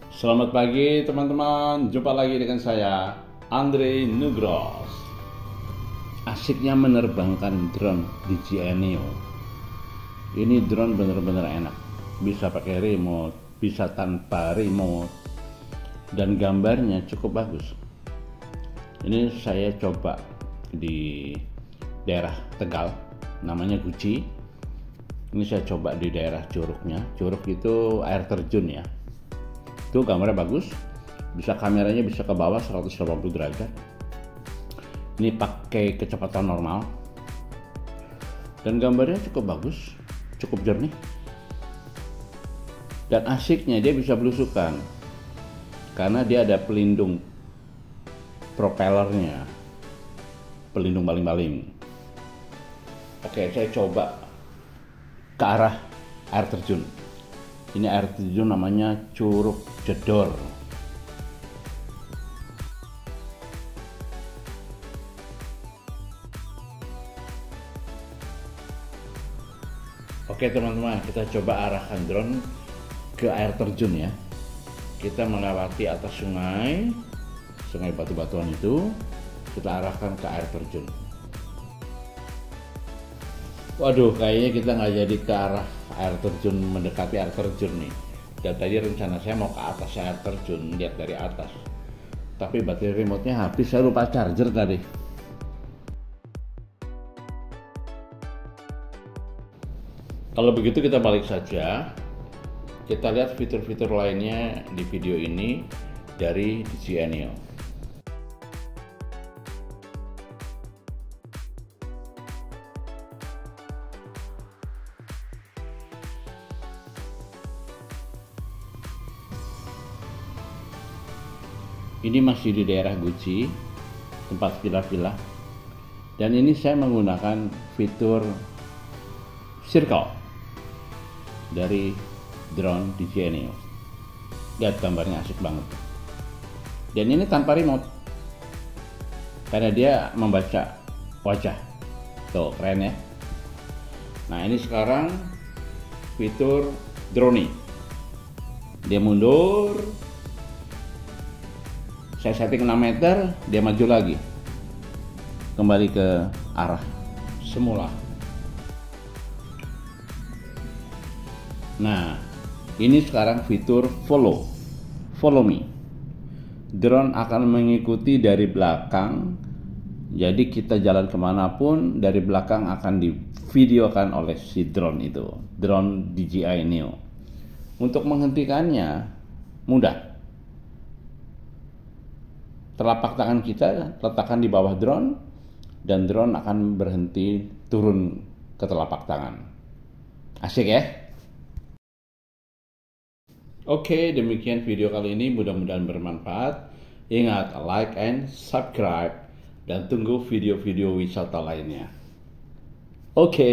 Selamat pagi teman-teman, jumpa lagi dengan saya Andre Nugros. Asiknya menerbangkan drone DJI Neo. Ini drone bener-bener enak, bisa pakai remote, bisa tanpa remote, dan gambarnya cukup bagus. Ini saya coba di daerah Tegal, namanya Guci. Ini saya coba di daerah Curugnya. Curug itu air terjun ya. Itu gambarnya bagus, bisa kameranya bisa ke bawah 180 derajat. Ini pakai kecepatan normal dan gambarnya cukup bagus, cukup jernih. Dan asiknya dia bisa belusukan karena dia ada pelindung propellernya, pelindung baling-baling. Oke, saya coba ke arah air terjun. Ini air terjun namanya Curug Jedor. Oke teman-teman, kita coba arahkan drone ke air terjun ya. Kita melewati atas sungai batu-batuan itu, kita arahkan ke air terjun. Waduh, kayaknya kita nggak jadi ke arah air terjun, mendekati air terjun nih. Dan tadi rencana saya mau ke atas air terjun, lihat dari atas. Tapi baterai remote-nya habis, saya lupa charger tadi. Kalau begitu kita balik saja. Kita lihat fitur-fitur lainnya di video ini dari DJI Neo. Ini masih di daerah Guci, tempat villa-villa. Dan ini saya menggunakan fitur circle dari drone DJI Neo. Lihat gambarnya asik banget. Dan ini tanpa remote, karena dia membaca wajah. Tuh, keren ya. Nah, ini sekarang fitur drone. Dia mundur, saya setting 6 meter, dia maju lagi, kembali ke arah semula. Nah, ini sekarang fitur follow me. Drone akan mengikuti dari belakang, jadi kita jalan kemanapun, dari belakang akan divideokan oleh si drone itu, drone DJI Neo. Untuk menghentikannya mudah. Telapak tangan kita letakkan di bawah drone dan drone akan berhenti turun ke telapak tangan. Asik ya? Oke, demikian video kali ini, mudah-mudahan bermanfaat. Ingat, like and subscribe dan tunggu video-video wisata lainnya. Oke.